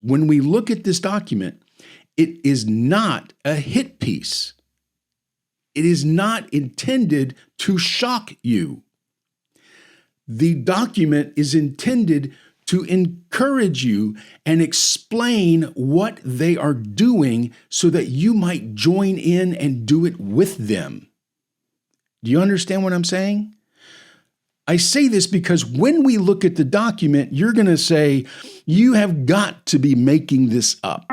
When we look at this document, it is not a hit piece. It is not intended to shock you. The document is intended to encourage you and explain what they are doing so that you might join in and do it with them. Do you understand what I'm saying? I say this because when we look at the document, you're going to say, you have got to be making this up.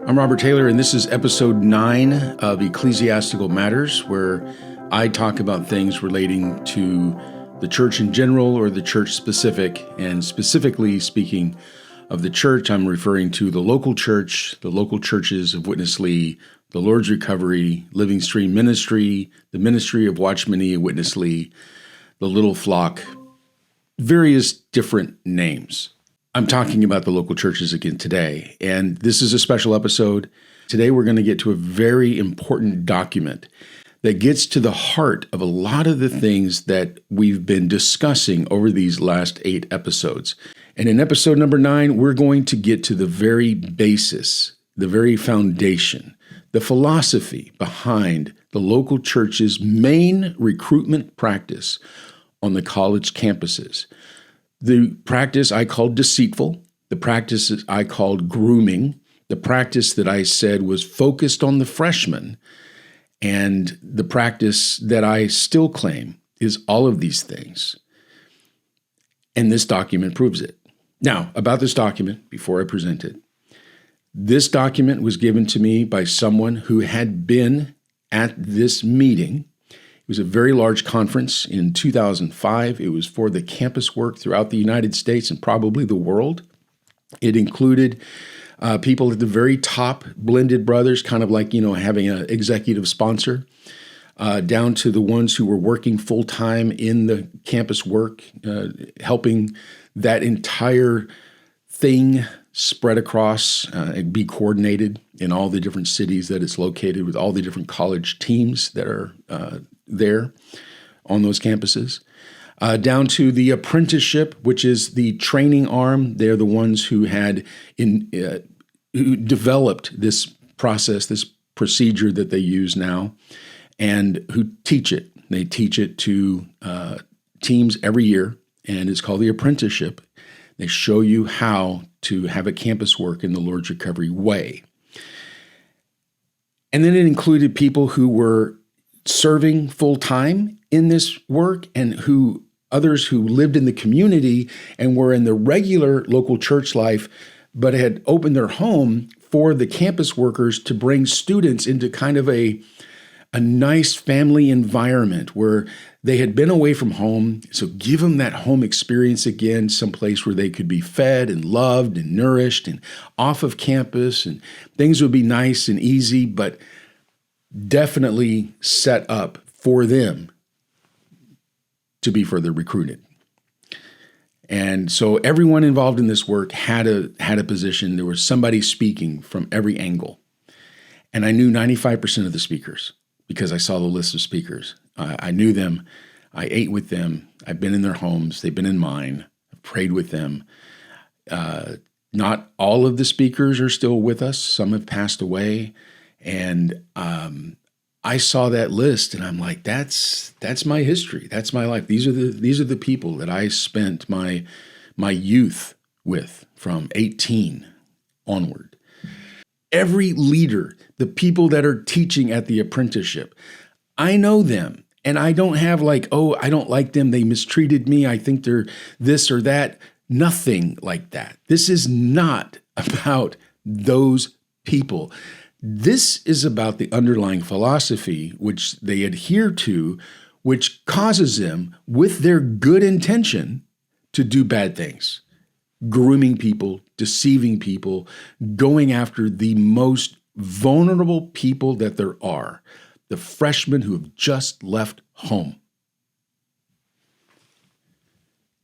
I'm Robert Taylor, and this is episode 9 of Ecclesiastical Matters, where I talk about things relating to the church in general or the church specific. And specifically speaking of the church, I'm referring to the local church, the local churches of Witness Lee, the Lord's Recovery, Living Stream Ministry, the Ministry of Watchman Nee at Witness Lee, the Little Flock, various different names. I'm talking about the local churches again today, and this is a special episode. Today we're going to get to a very important document that gets to the heart of a lot of the things that we've been discussing over these last 8 episodes. And in episode number 9, we're going to get to the very basis, the very foundation, the philosophy behind the local church's main recruitment practice on the college campuses. The practice I called deceitful, the practice I called grooming, the practice that I said was focused on the freshmen, and the practice that I still claim is all of these things. And this document proves it. Now, about this document, before I present it, this document was given to me by someone who had been at this meeting. It was a very large conference in 2005. It was for the campus work throughout the United States and probably the world. It included people at the very top, blended brothers, kind of like, having an executive sponsor, down to the ones who were working full-time in the campus work, helping that entire thing spread across and be coordinated in all the different cities that it's located with all the different college teams that are there on those campuses, down to the apprenticeship, which is the training arm. They're the ones who who developed this process, this procedure that they use now, and who teach it. They teach it to teams every year, and it's called the apprenticeship. They show you how to have a campus work in the Lord's Recovery way. And then it included people who were serving full-time in this work and others who lived in the community and were in the regular local church life, but had opened their home for the campus workers to bring students into kind of a nice family environment where they had been away from home. So give them that home experience again, someplace where they could be fed and loved and nourished and off of campus, and things would be nice and easy, but definitely set up for them to be further recruited. And so everyone involved in this work had a position. There was somebody speaking from every angle. And I knew 95% of the speakers because I saw the list of speakers. I knew them. I ate with them. I've been in their homes. They've been in mine. I've prayed with them. Not all of the speakers are still with us. Some have passed away. And I saw that list, and I'm like, that's my history. That's my life. These are the people that I spent my youth with from 18 onward. Every leader, the people that are teaching at the apprenticeship, I know them. And I don't have I don't like them. They mistreated me. I think they're this or that. Nothing like that. This is not about those people. This is about the underlying philosophy which they adhere to, which causes them, with their good intention, to do bad things. Grooming people, deceiving people, going after the most vulnerable people that there are, the freshmen who have just left home.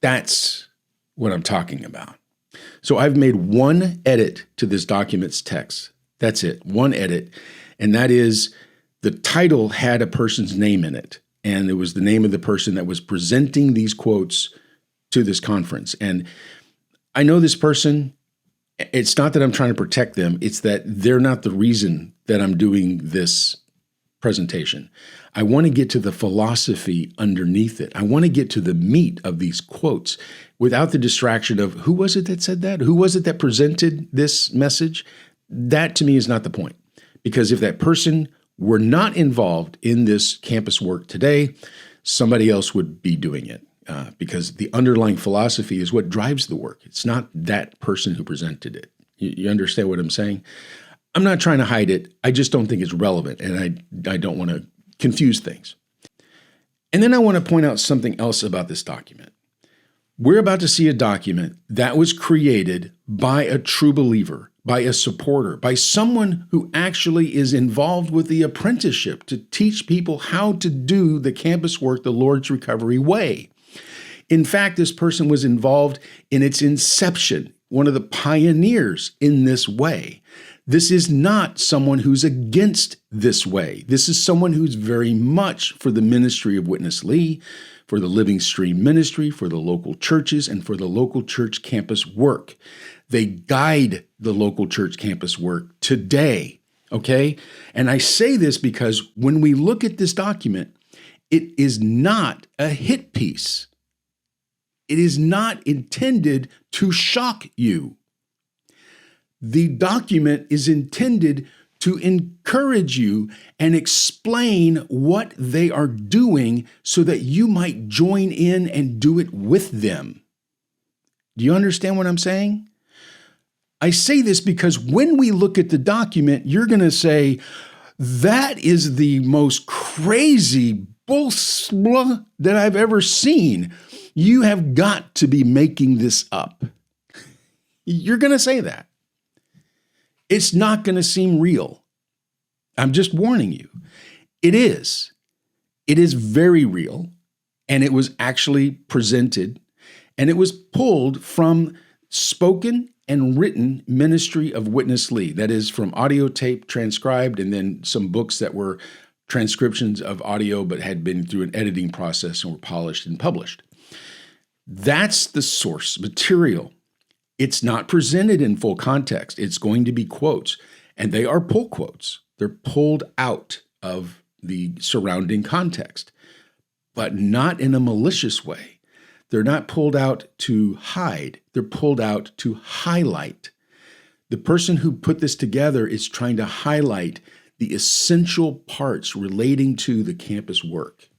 That's what I'm talking about. So I've made one edit to this document's text. That's it, one edit. And that is the title had a person's name in it. And it was the name of the person that was presenting these quotes to this conference. And I know this person. It's not that I'm trying to protect them. It's that they're not the reason that I'm doing this presentation. I want to get to the philosophy underneath it. I want to get to the meat of these quotes without the distraction of who was it that said that? Who was it that presented this message? That to me is not the point. Because if that person were not involved in this campus work today, somebody else would be doing it. Because the underlying philosophy is what drives the work. It's not that person who presented it. You understand what I'm saying? I'm not trying to hide it. I just don't think it's relevant, and I don't want to confuse things. And then I want to point out something else about this document. We're about to see a document that was created by a true believer, by a supporter, by someone who actually is involved with the apprenticeship to teach people how to do the campus work the Lord's Recovery way. In fact, this person was involved in its inception, one of the pioneers in this way. This is not someone who's against this way. This is someone who's very much for the ministry of Witness Lee, for the Living Stream ministry, for the local churches, and for the local church campus work. They guide the local church campus work today, okay? And I say this because when we look at this document, it is not a hit piece. It is not intended to shock you. The document is intended to encourage you and explain what they are doing so that you might join in and do it with them. Do you understand what I'm saying? I say this because when we look at the document, you're going to say, that is the most crazy bullshit that I've ever seen. You have got to be making this up. You're going to say that. It's not going to seem real. I'm just warning you. It is. It is very real. And it was actually presented, and it was pulled from spoken and written ministry of Witness Lee. That is from audio tape transcribed, and then some books that were transcriptions of audio but had been through an editing process and were polished and published. That's the source material. It's not presented in full context. It's going to be quotes, and they are pull quotes. They're pulled out of the surrounding context, but not in a malicious way. They're not pulled out to hide. They're pulled out to highlight. The person who put this together is trying to highlight the essential parts relating to the campus work.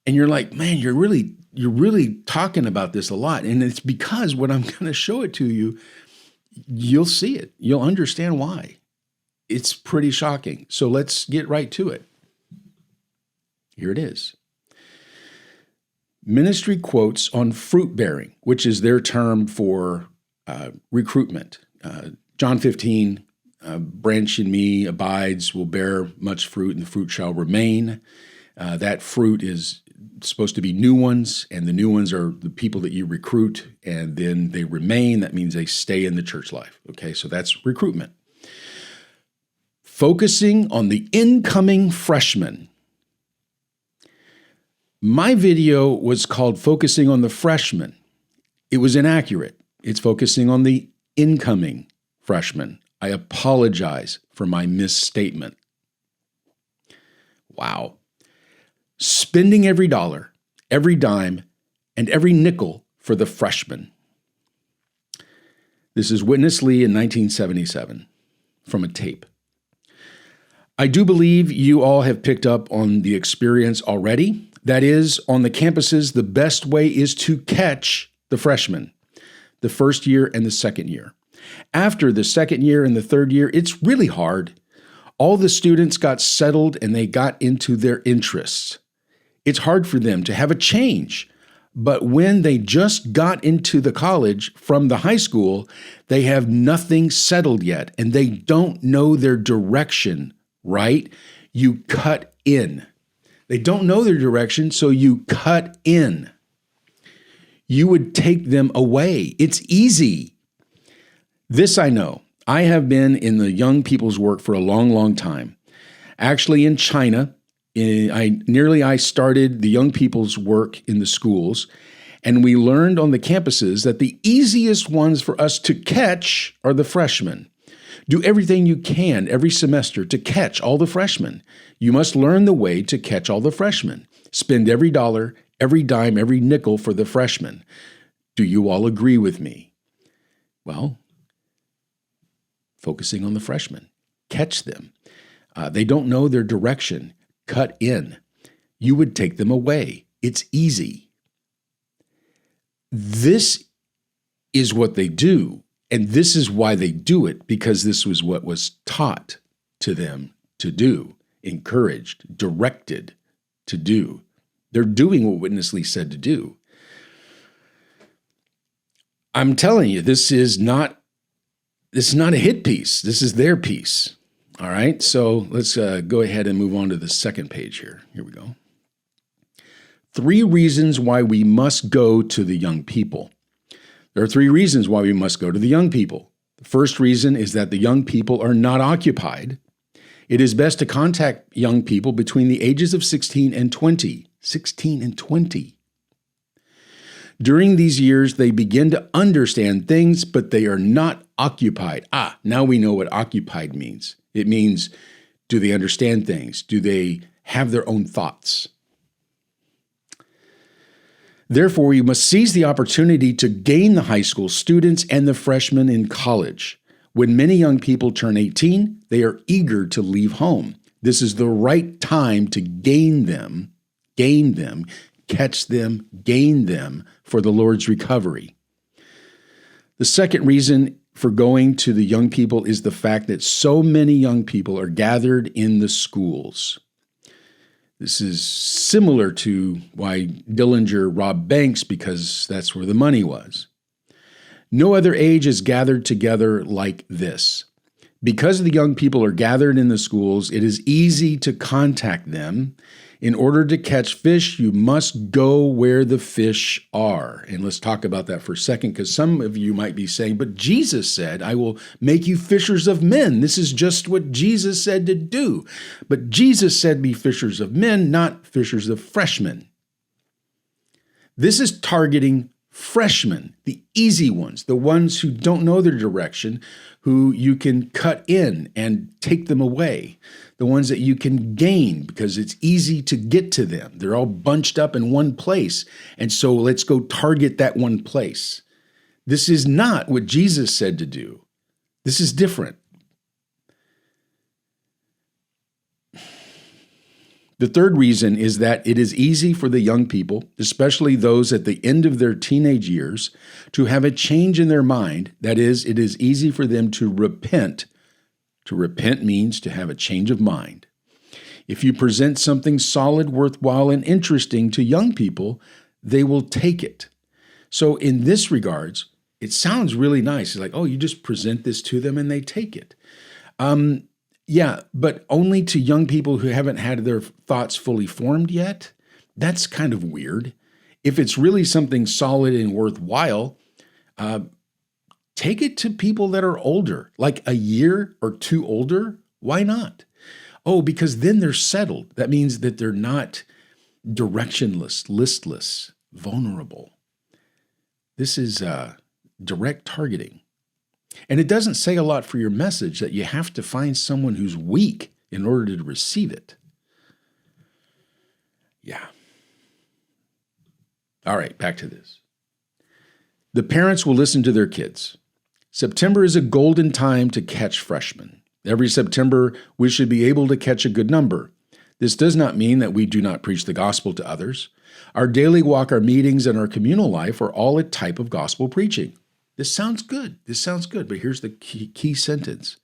And you're like, man, you're really talking about this a lot. And it's because when I'm going to show it to you, you'll see it. You'll understand why. It's pretty shocking. So let's get right to it. Here it is. Ministry quotes on fruit bearing, which is their term for recruitment. John 15, branch in me abides, will bear much fruit, and the fruit shall remain. That fruit is supposed to be new ones, and the new ones are the people that you recruit, and then they remain. That means they stay in the church life. Okay, so that's recruitment. Focusing on the incoming freshmen. My video was called Focusing on the Freshmen. It was inaccurate. It's focusing on the incoming freshmen. I apologize for my misstatement. Wow. Spending every dollar, every dime, and every nickel for the freshmen. This is Witness Lee in 1977 from a tape. I do believe you all have picked up on the experience already. That is, on the campuses, the best way is to catch the freshmen, the first year and the second year. After the second year and the third year, it's really hard. All the students got settled and they got into their interests. It's hard for them to have a change. But when they just got into the college from the high school, they have nothing settled yet and they don't know their direction, right? You cut in. They don't know their direction, so you cut in. You would take them away. It's easy. This I know. I have been in the young people's work for a long, long time. Actually, in China, I started the young people's work in the schools, and we learned on the campuses that the easiest ones for us to catch are the freshmen. Do everything you can every semester to catch all the freshmen. You must learn the way to catch all the freshmen. Spend every dollar, every dime, every nickel for the freshmen. Do you all agree with me? Well, focusing on the freshmen. Catch them. They don't know their direction. Cut in. You would take them away. It's easy. This is what they do. And this is why they do it, because this was what was taught to them to do, encouraged, directed to do. They're doing what Witness Lee said to do. I'm telling you, this is not a hit piece. This is their piece. All right, so let's go ahead and move on to the second page here. Here we go. 3 reasons why we must go to the young people. There are 3 reasons why we must go to the young people. The first reason is that the young people are not occupied. It is best to contact young people between the ages of 16 and 20. 16 and 20. During these years, they begin to understand things, but they are not occupied. Now we know what occupied means. It means, do they understand things? Do they have their own thoughts? Therefore, we must seize the opportunity to gain the high school students and the freshmen in college. When many young people turn 18, they are eager to leave home. This is the right time to gain them, catch them, gain them for the Lord's recovery. The second reason for going to the young people is the fact that so many young people are gathered in the schools. This is similar to why Dillinger robbed banks, because that's where the money was. No other age is gathered together like this. Because the young people are gathered in the schools, it is easy to contact them. In order to catch fish, you must go where the fish are. And let's talk about that for a second, because some of you might be saying, but Jesus said, I will make you fishers of men. This is just what Jesus said to do. But Jesus said, be fishers of men, not fishers of freshmen. This is targeting freshmen, the easy ones, the ones who don't know their direction, who you can cut in and take them away, the ones that you can gain because it's easy to get to them. They're all bunched up in one place, and so let's go target that one place. This is not what Jesus said to do. This is different. The third reason is that it is easy for the young people, especially those at the end of their teenage years, to have a change in their mind. That is, it is easy for them to repent. To repent means to have a change of mind. If you present something solid, worthwhile, and interesting to young people, they will take it. So in this regards, it sounds really nice. It's like, oh, you just present this to them and they take it. Yeah, but only to young people who haven't had their thoughts fully formed yet. That's kind of weird. If it's really something solid and worthwhile, take it to people that are older, like a year or 2 older. Why not? Oh, because then they're settled. That means that they're not directionless, listless, vulnerable. This is direct targeting. And it doesn't say a lot for your message that you have to find someone who's weak in order to receive it. Yeah. All right, back to this. The parents will listen to their kids. September is a golden time to catch freshmen. Every September, we should be able to catch a good number. This does not mean that we do not preach the gospel to others. Our daily walk, our meetings, and our communal life are all a type of gospel preaching. This sounds good. But here's the key sentence.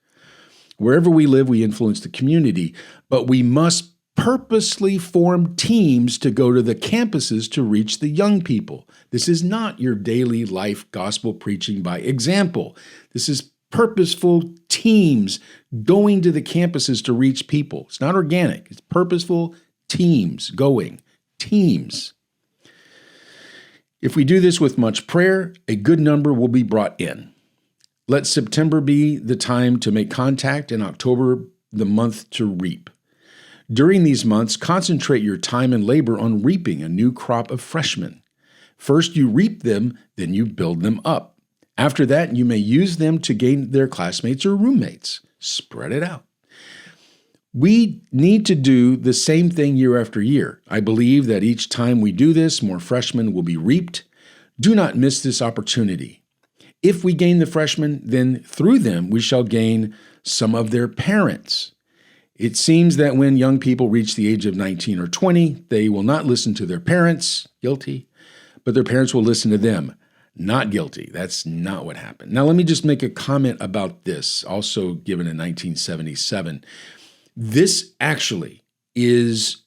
Wherever we live, we influence the community, but we must purposely form teams to go to the campuses to reach the young people. This is not your daily life gospel preaching by example. This is purposeful teams going to the campuses to reach people. It's not organic. It's purposeful teams going. Teams. If we do this with much prayer, a good number will be brought in. Let September be the time to make contact and October the month to reap. During these months, concentrate your time and labor on reaping a new crop of freshmen. First you reap them, then you build them up. After that, you may use them to gain their classmates or roommates. Spread it out. We need to do the same thing year after year. I believe that each time we do this, more freshmen will be reaped. Do not miss this opportunity. If we gain the freshmen, then through them we shall gain some of their parents. It seems that when young people reach the age of 19 or 20, they will not listen to their parents, guilty, but their parents will listen to them, not guilty. That's not what happened. Now, let me just make a comment about this, also given in 1977. This actually is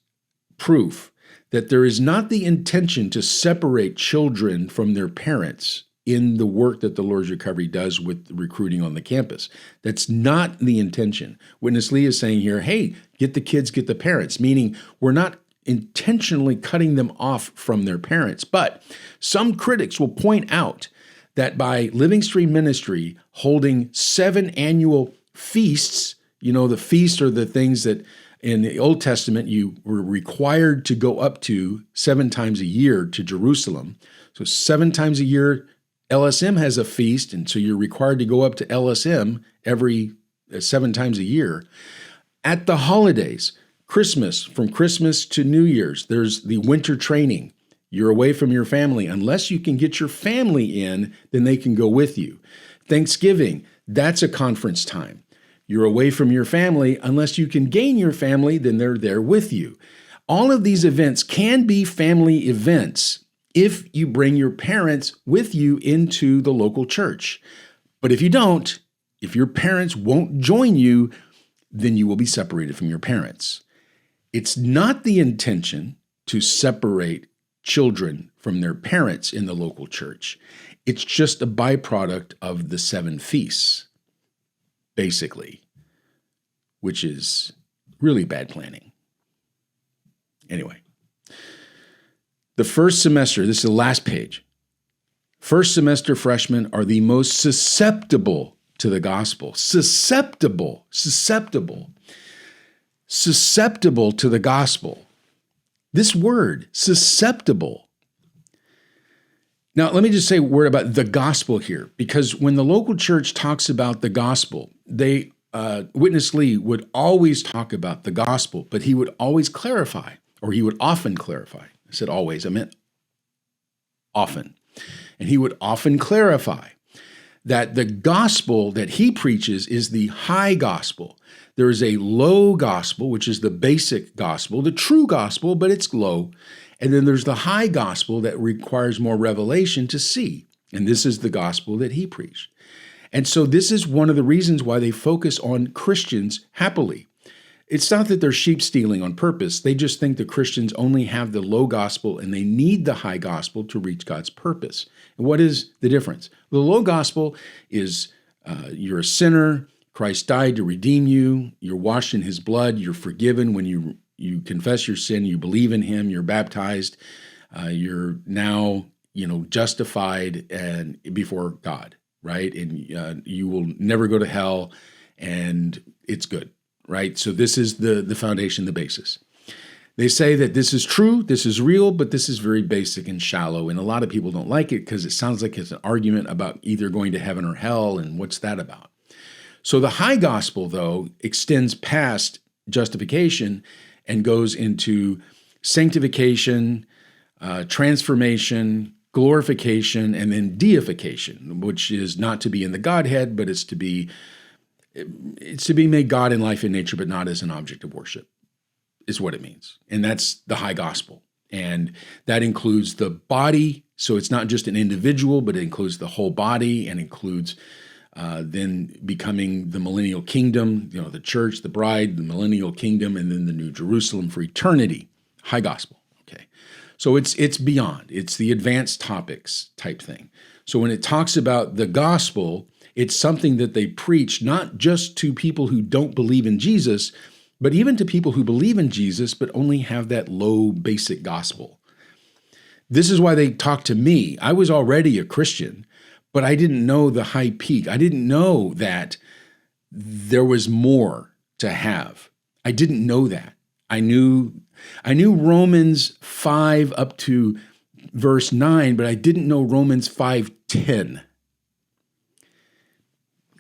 proof that there is not the intention to separate children from their parents in the work that the Lord's Recovery does with recruiting on the campus. That's not the intention. Witness Lee is saying here, hey, get the kids, get the parents, meaning we're not intentionally cutting them off from their parents. But some critics will point out that by Living Stream Ministry holding 7 annual feasts, the feasts are the things that in the Old Testament you were required to go up to 7 times a year to Jerusalem. So 7 times a year, LSM has a feast, and so you're required to go up to LSM every 7 times a year. At the holidays, Christmas, from Christmas to New Year's, there's the winter training. You're away from your family. Unless you can get your family in, then they can go with you. Thanksgiving, that's a conference time. You're away from your family. Unless you can gain your family, then they're there with you. All of these events can be family events if you bring your parents with you into the local church. But if you don't, if your parents won't join you, then you will be separated from your parents. It's not the intention to separate children from their parents in the local church. It's just a byproduct of the 7 feasts, basically, which is really bad planning. Anyway. The first semester, this is the last page. First semester freshmen are the most susceptible to the gospel. Susceptible to the gospel. This word, susceptible. Now, let me just say a word about the gospel here, because when the local church talks about the gospel, Witness Lee would always talk about the gospel, but he would always clarify, or he would often clarify. I said always, I meant often. And he would often clarify that the gospel that he preaches is the high gospel. There is a low gospel, which is the basic gospel, the true gospel, but it's low. And then there's the high gospel that requires more revelation to see. And this is the gospel that he preached. And so this is one of the reasons why they focus on Christians happily. It's not that they're sheep stealing on purpose. They just think the Christians only have the low gospel and they need the high gospel to reach God's purpose. And what is the difference? The low gospel is you're a sinner. Christ died to redeem you. You're washed in his blood. You're forgiven when you confess your sin. You believe in him. You're baptized. You're now justified and before God, right? And you will never go to hell, and it's good. Right? So this is the foundation, the basis. They say that this is true, this is real, but this is very basic and shallow. And a lot of people don't like it because it sounds like it's an argument about either going to heaven or hell, and what's that about? So the high gospel, though, extends past justification and goes into sanctification, transformation, glorification, and then deification, which is not to be in the Godhead, but it's to be made God in life and nature, but not as an object of worship, is what it means. And that's the high gospel. And that includes the body. So it's not just an individual, but it includes the whole body and includes then becoming the millennial kingdom, the church, the bride, the millennial kingdom, and then the new Jerusalem for eternity. High gospel. Okay. So it's beyond. It's the advanced topics type thing. So when it talks about the gospel, it's something that they preach not just to people who don't believe in Jesus, but even to people who believe in Jesus but only have that low basic gospel. This is why they talk to me. I was already a Christian, but I didn't know the high peak. I didn't know that there was more to have. I didn't know that. I knew Romans 5 up to verse 9, but I didn't know Romans 5:10.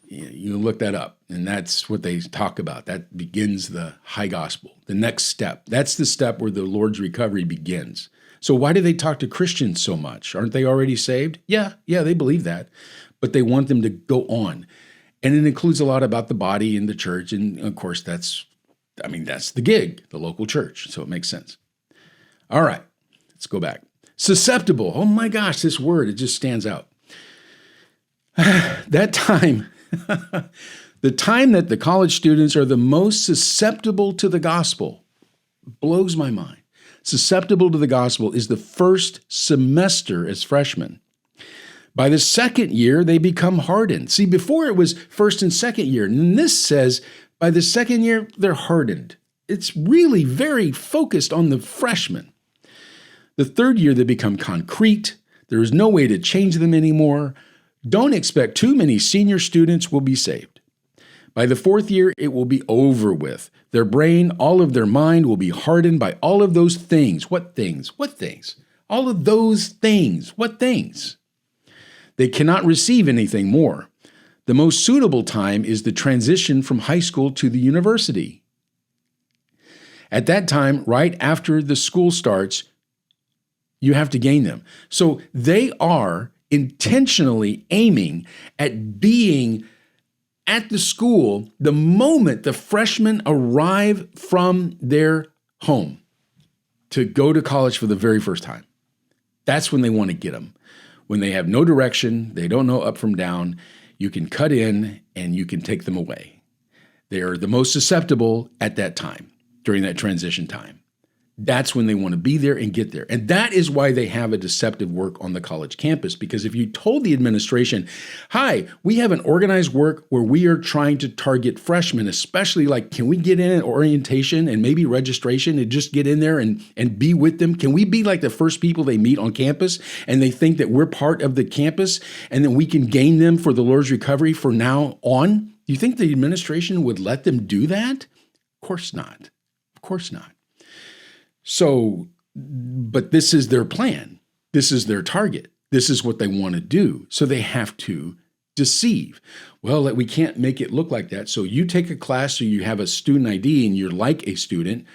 You look that up, and that's what they talk about. That begins the high gospel, the next step. That's the step where the Lord's recovery begins. So why do they talk to Christians so much? Aren't they already saved? Yeah, they believe that, but they want them to go on. And it includes a lot about the body and the church, and of course that's the gig, the local church, so it makes sense. All right, let's go back. Susceptible. Oh my gosh, this word, it just stands out. That time, the time that the college students are the most susceptible to the gospel blows my mind. Susceptible to the gospel is the first semester as freshmen. By the second year, they become hardened. See, before it was first and second year, and this says by the second year, they're hardened. It's really very focused on the freshmen. The third year, they become concrete. There is no way to change them anymore. Don't expect too many senior students will be saved. By the fourth year, it will be over with. Their brain, all of their mind will be hardened by all of those things. What things? What things? All of those things. What things? They cannot receive anything more. The most suitable time is the transition from high school to the university. At that time, right after the school starts, you have to gain them. So they are intentionally aiming at being at the school the moment the freshmen arrive from their home to go to college for the very first time. That's when they want to get them. When they have no direction, they don't know up from down, you can cut in and you can take them away. They are the most susceptible at that time, during that transition time. That's when they want to be there and get there. And that is why they have a deceptive work on the college campus. Because if you told the administration, hi, we have an organized work where we are trying to target freshmen, especially like, can we get in an orientation and maybe registration and just get in there and be with them? Can we be like the first people they meet on campus and they think that we're part of the campus and then we can gain them for the Lord's recovery for now on? Do you think the administration would let them do that? Of course not. Of course not. So, but this is their plan. This is their target. This is what they want to do. So they have to deceive. Well, we can't make it look like that. So you take a class, so you have a student ID and you're like a student,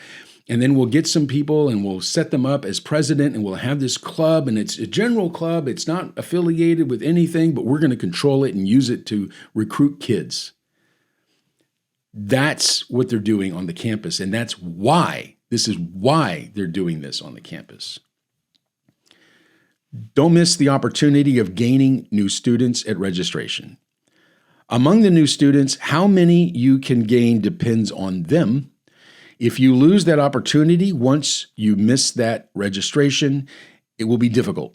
and then we'll get some people and we'll set them up as president and we'll have this club, and it's a general club. It's not affiliated with anything, but we're going to control it and use it to recruit kids. That's what they're doing on the campus. And that's why. This is why they're doing this on the campus. Don't miss the opportunity of gaining new students at registration. Among the new students, how many you can gain depends on them. If you lose that opportunity once you miss that registration, it will be difficult.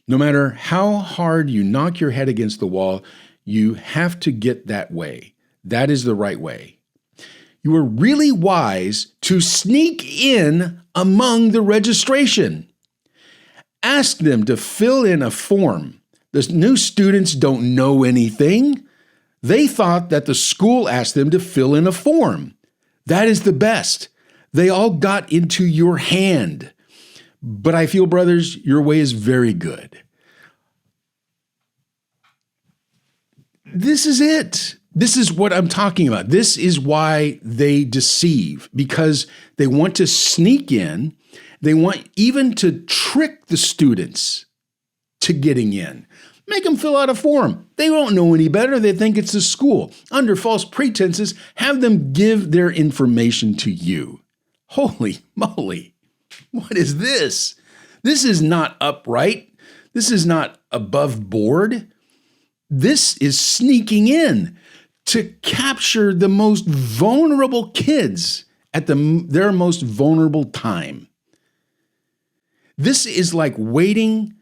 No matter how hard you knock your head against the wall, you have to get that way. That is the right way. You are really wise to sneak in among the registration. Ask them to fill in a form. The new students don't know anything. They thought that the school asked them to fill in a form. That is the best. They all got into your hand. But I feel, brothers, your way is very good. This is it. This is what I'm talking about. This is why they deceive, because they want to sneak in. They want even to trick the students to getting in. Make them fill out a form. They don't know any better. They think it's the school. Under false pretenses, have them give their information to you. Holy moly. What is this? This is not upright. This is not above board. This is sneaking in to capture the most vulnerable kids at their most vulnerable time. This is like waiting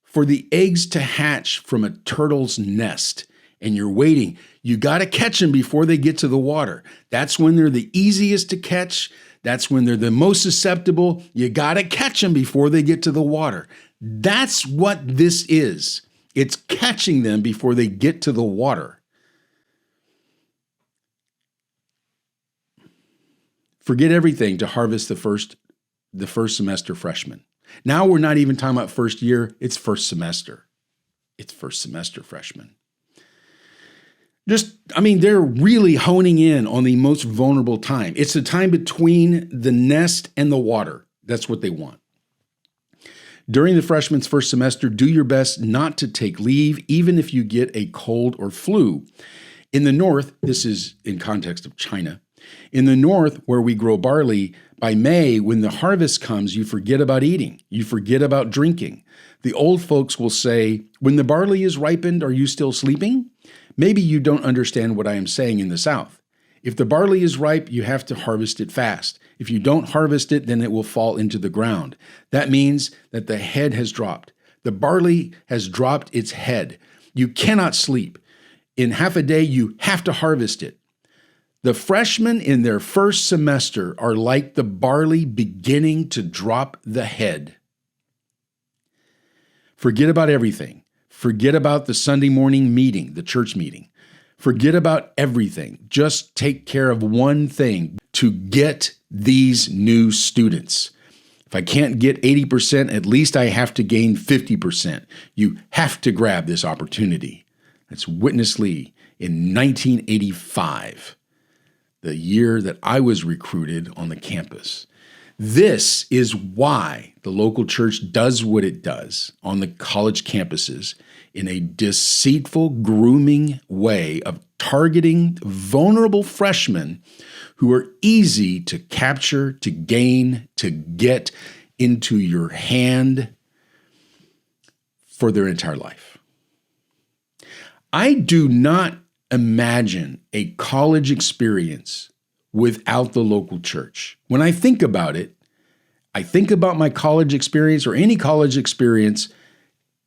for the eggs to hatch from a turtle's nest, and you're waiting. You got to catch them before they get to the water. That's when they're the easiest to catch. That's when they're the most susceptible. You got to catch them before they get to the water. That's what this is. It's catching them before they get to the water. Forget everything to harvest the first semester freshman. Now we're not even talking about first year, it's first semester. It's first semester freshmen. They're really honing in on the most vulnerable time. It's the time between the nest and the water. That's what they want. During the freshman's first semester, do your best not to take leave, even if you get a cold or flu. In the North, this is in context of China. In the North, where we grow barley, by May, when the harvest comes, you forget about eating. You forget about drinking. The old folks will say, when the barley is ripened, are you still sleeping? Maybe you don't understand what I am saying in the South. If the barley is ripe, you have to harvest it fast. If you don't harvest it, then it will fall into the ground. That means that the head has dropped. The barley has dropped its head. You cannot sleep. In half a day, you have to harvest it. The freshmen in their first semester are like the barley beginning to drop the head. Forget about everything. Forget about the Sunday morning meeting, the church meeting. Forget about everything. Just take care of one thing: to get these new students. If I can't get 80%, at least I have to gain 50%. You have to grab this opportunity. That's Witness Lee in 1985, the year that I was recruited on the campus. This is why the local church does what it does on the college campuses in a deceitful, grooming way of targeting vulnerable freshmen who are easy to capture, to gain, to get into your hand for their entire life. I do not imagine a college experience without the local church. When I think about it, I think about my college experience or any college experience,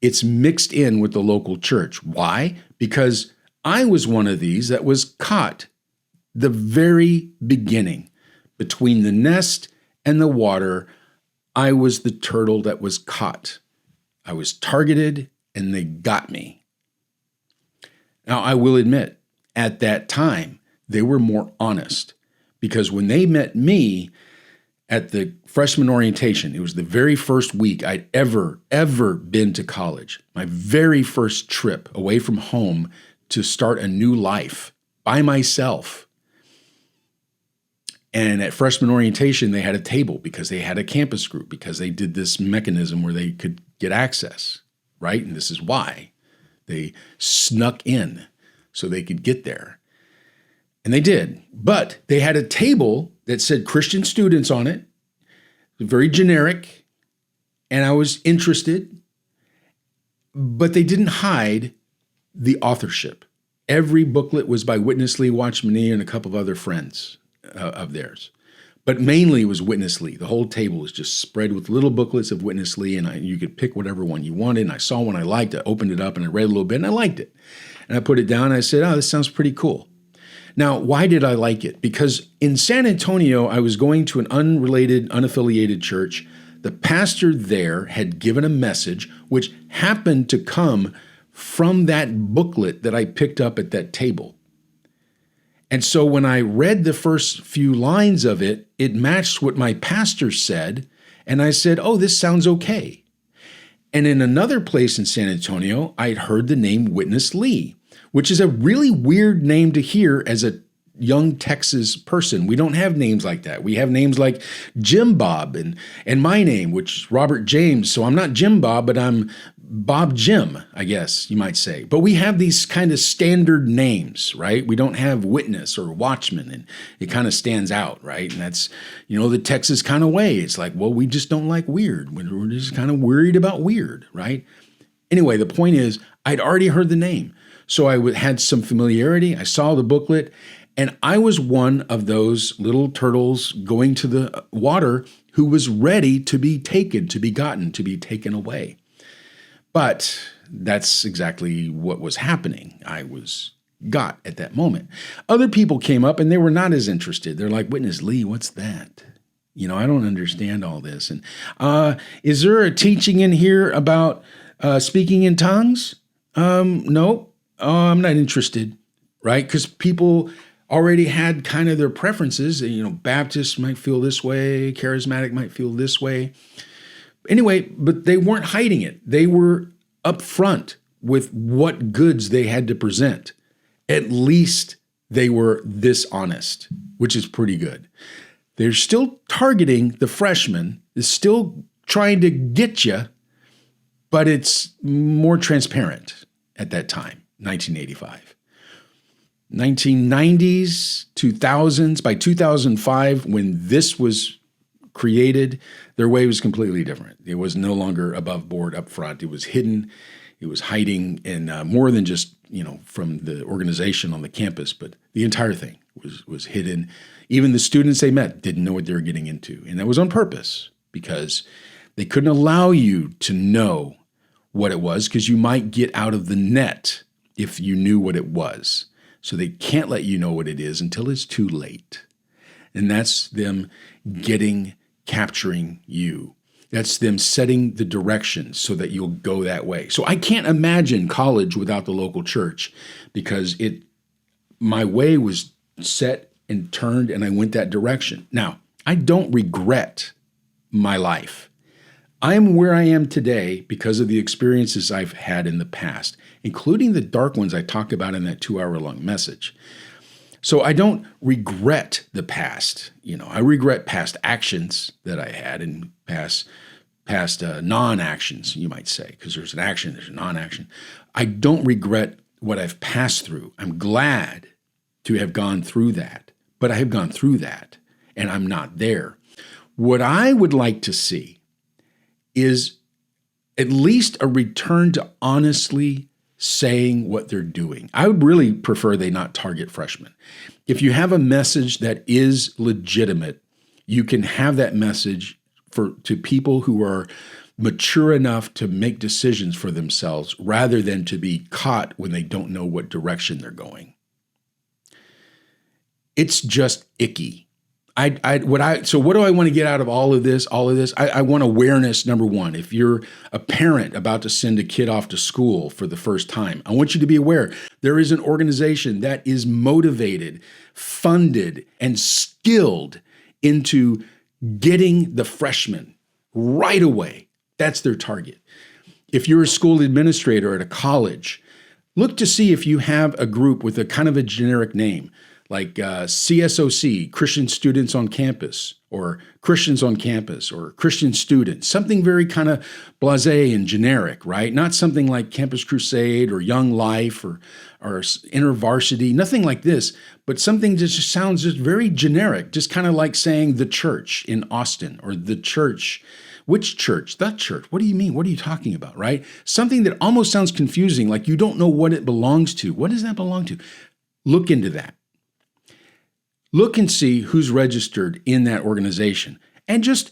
it's mixed in with the local church. Why? Because I was one of these that was caught the very beginning. Between the nest and the water, I was the turtle that was caught. I was targeted and they got me. Now, I will admit, at that time, they were more honest because when they met me at the freshman orientation, it was the very first week I'd ever been to college, my very first trip away from home to start a new life by myself. And at freshman orientation, they had a table because they had a campus group, because they did this mechanism where they could get access, right? And this is why they snuck in so they could get there. And they did. But they had a table that said Christian students on it, very generic, and I was interested, but they didn't hide the authorship. Every booklet was by Witness Lee, Watchman Nee, and a couple of other friends of theirs. But mainly it was Witness Lee. The whole table was just spread with little booklets of Witness Lee, and you could pick whatever one you wanted. And I saw one I liked. I opened it up and I read a little bit, and I liked it. And I put it down, and I said, oh, this sounds pretty cool. Now, why did I like it? Because in San Antonio, I was going to an unrelated, unaffiliated church. The pastor there had given a message which happened to come from that booklet that I picked up at that table. And so when I read the first few lines of it, it matched what my pastor said. And I said, oh, this sounds okay. And in another place in San Antonio, I'd heard the name Witness Lee, which is a really weird name to hear as a young Texas person. We don't have names like that. We have names like Jim Bob and my name, which is Robert James. So I'm not Jim Bob, but I'm Bob Jim, I guess you might say. But we have these kind of standard names, right? We don't have Witness or Watchman, and it kind of stands out, right? And that's, the Texas kind of way. It's like, well, we just don't like weird. We're just kind of worried about weird, right? Anyway, the point is, I'd already heard the name. So I had some familiarity. I saw the booklet, and I was one of those little turtles going to the water who was ready to be taken, to be gotten, to be taken away. But that's exactly what was happening. I was got at that moment. Other people came up, and they were not as interested. They're like, Witness Lee, what's that? I don't understand all this. And is there a teaching in here about speaking in tongues? No, I'm not interested, right? Because people already had kind of their preferences. Baptists might feel this way, charismatic might feel this way. Anyway, but they weren't hiding it. They were upfront with what goods they had to present. At least they were this honest, which is pretty good. They're still targeting the freshmen, is still trying to get you, but it's more transparent at that time, 1985. 1990s, 2000s, by 2005, when this was created, their way was completely different. It was no longer above board up front. It was hidden. It was hiding, and more than just, from the organization on the campus, but the entire thing was hidden. Even the students they met didn't know what they were getting into. And that was on purpose, because they couldn't allow you to know what it was, because you might get out of the net if you knew what it was. So they can't let you know what it is until it's too late. And that's them capturing you. That's them setting the direction so that you'll go that way. So I can't imagine college without the local church, because my way was set and turned, and I went that direction. Now, I don't regret my life. I'm where I am today because of the experiences I've had in the past, including the dark ones I talked about in that 2-hour-long message. So I don't regret the past. I regret past actions that I had and past non-actions, you might say, because there's an action, there's a non-action. I don't regret what I've passed through. I'm glad to have gone through that, but I have gone through that, and I'm not there. What I would like to see is at least a return to honestly saying what they're doing. I would really prefer they not target freshmen. If you have a message that is legitimate, you can have that message to people who are mature enough to make decisions for themselves, rather than to be caught when they don't know what direction they're going. It's just icky. So what do I want to get out of all of this? I want awareness, number one. If you're a parent about to send a kid off to school for the first time, I want you to be aware there is an organization that is motivated, funded, and skilled into getting the freshmen right away. That's their target. If you're a school administrator at a college, look to see if you have a group with a kind of a generic name, like CSOC, Christian Students on Campus, or Christians on Campus, or Christian Students, something very kind of blasé and generic, right? Not something like Campus Crusade or Young Life or InterVarsity, nothing like this, but something that just sounds just very generic, just kind of like saying the church in Austin, or the church. Which church? That church. What do you mean? What are you talking about, right? Something that almost sounds confusing, like you don't know what it belongs to. What does that belong to? Look into that. Look and see who's registered in that organization, and just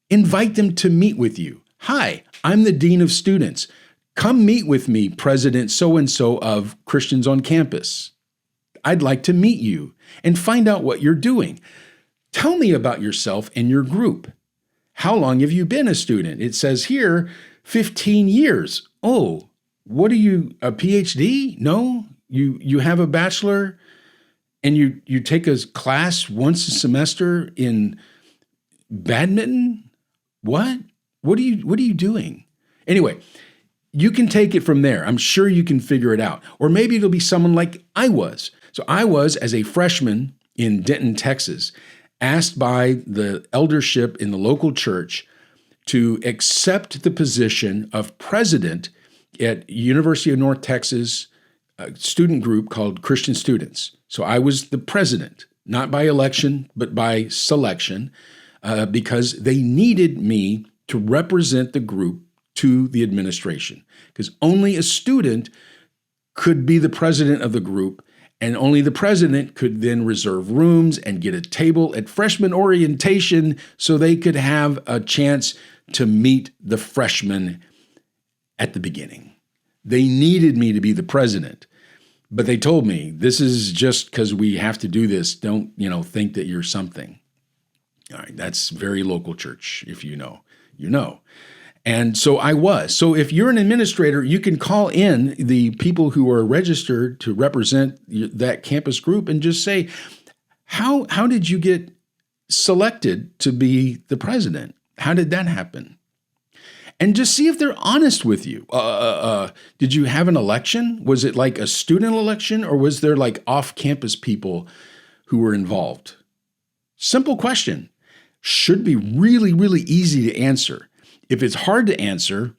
invite them to meet with you. Hi, I'm the Dean of Students. Come meet with me, President so-and-so of Christians on Campus. I'd like to meet you and find out what you're doing. Tell me about yourself and your group. How long have you been a student? It says here, 15 years. Oh, what are you, a PhD? No? You have a bachelor? And you take a class once a semester in badminton? What? What are you doing? Anyway, you can take it from there. I'm sure you can figure it out. Or maybe it'll be someone like I was. So I was, as a freshman in Denton, Texas, asked by the eldership in the local church to accept the position of president at University of North Texas student group called Christian Students. So I was the president, not by election, but by selection, because they needed me to represent the group to the administration, because only a student could be the president of the group, and only the president could then reserve rooms and get a table at freshman orientation so they could have a chance to meet the freshmen at the beginning. They needed me to be the president, but they told me, this is just because we have to do this. Don't, think that you're something. All right, that's very local church. If you know, you know. And so I was. So if you're an administrator, you can call in the people who are registered to represent that campus group and just say, how did you get selected to be the president? How did that happen? And just see if they're honest with you. Did you have an election? Was it like a student election, or was there like off-campus people who were involved? Simple question. Should be really, really easy to answer. If it's hard to answer,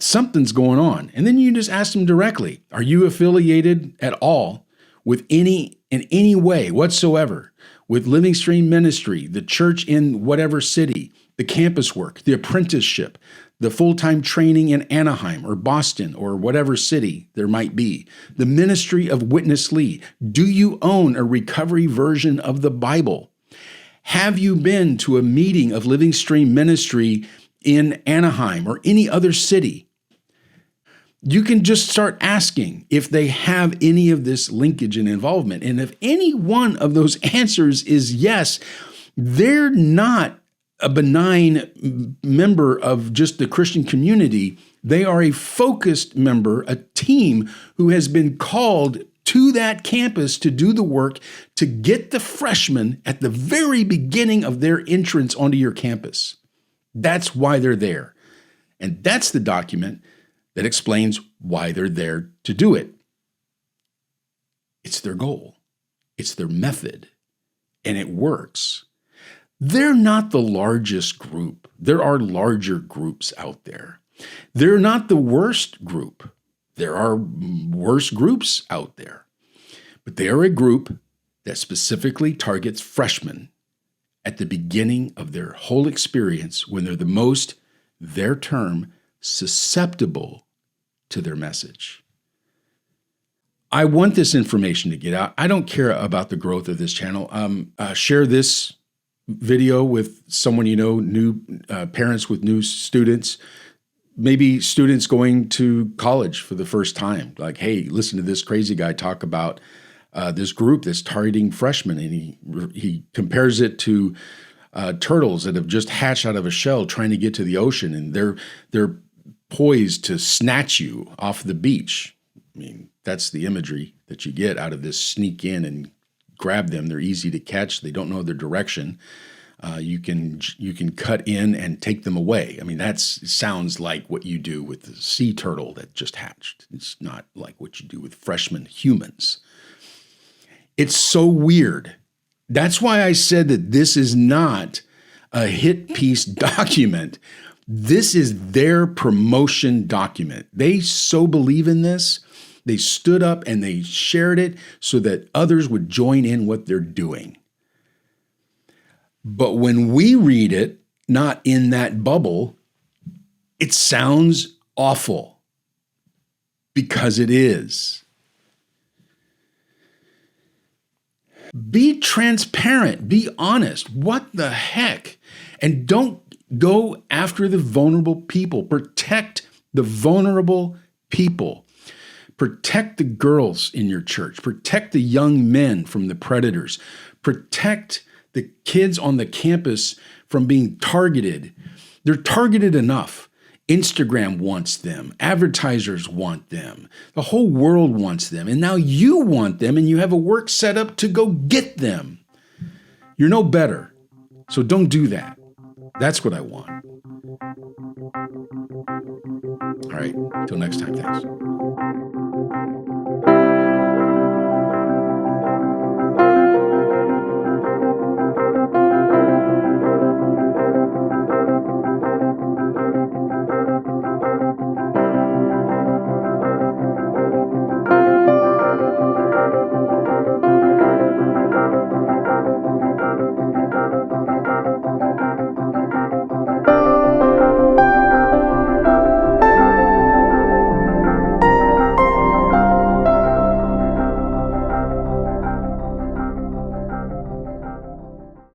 something's going on. And then you just ask them directly, are you affiliated at all with in any way whatsoever with Living Stream Ministry, the church in whatever city, the campus work, the apprenticeship, the full-time training in Anaheim or Boston or whatever city there might be, the ministry of Witness Lee? Do you own a recovery version of the Bible? Have you been to a meeting of Living Stream Ministry in Anaheim or any other city? You can just start asking if they have any of this linkage and involvement. And if any one of those answers is yes, they're not a benign member of just the Christian community. They are a focused member, a team who has been called to that campus to do the work to get the freshmen at the very beginning of their entrance onto your campus. That's why they're there. And that's the document that explains why they're there to do it. It's their goal. It's their method. And it works. They're not the largest group. There are larger groups out there. They're not the worst group. There are worse groups out there. But they are a group that specifically targets freshmen at the beginning of their whole experience when they're the most, their term, susceptible to their message. I want this information to get out. I don't care about the growth of this channel. Share this video with someone you know, new parents with new students, maybe students going to college for the first time. Like, hey, listen to this crazy guy talk about this group that's targeting freshmen, and he compares it to turtles that have just hatched out of a shell trying to get to the ocean, and they're poised to snatch you off the beach. I mean, that's the imagery that you get out of this sneak in and grab them. They're easy to catch. They don't know their direction. You can cut in and take them away. I mean, that sounds like what you do with the sea turtle that just hatched. It's not like what you do with freshman humans. It's so weird. That's why I said that this is not a hit piece document. This is their promotion document. They so believe in this. They stood up and they shared it so that others would join in what they're doing. But when we read it, not in that bubble, it sounds awful because it is. Be transparent. Be honest. What the heck? And don't go after the vulnerable people. Protect the vulnerable people. Protect the girls in your church. Protect the young men from the predators. Protect the kids on the campus from being targeted. They're targeted enough. Instagram wants them. Advertisers want them. The whole world wants them. And now you want them, and you have a work set up to go get them. You're no better. So don't do that. That's what I want. All right. Till next time. Thanks.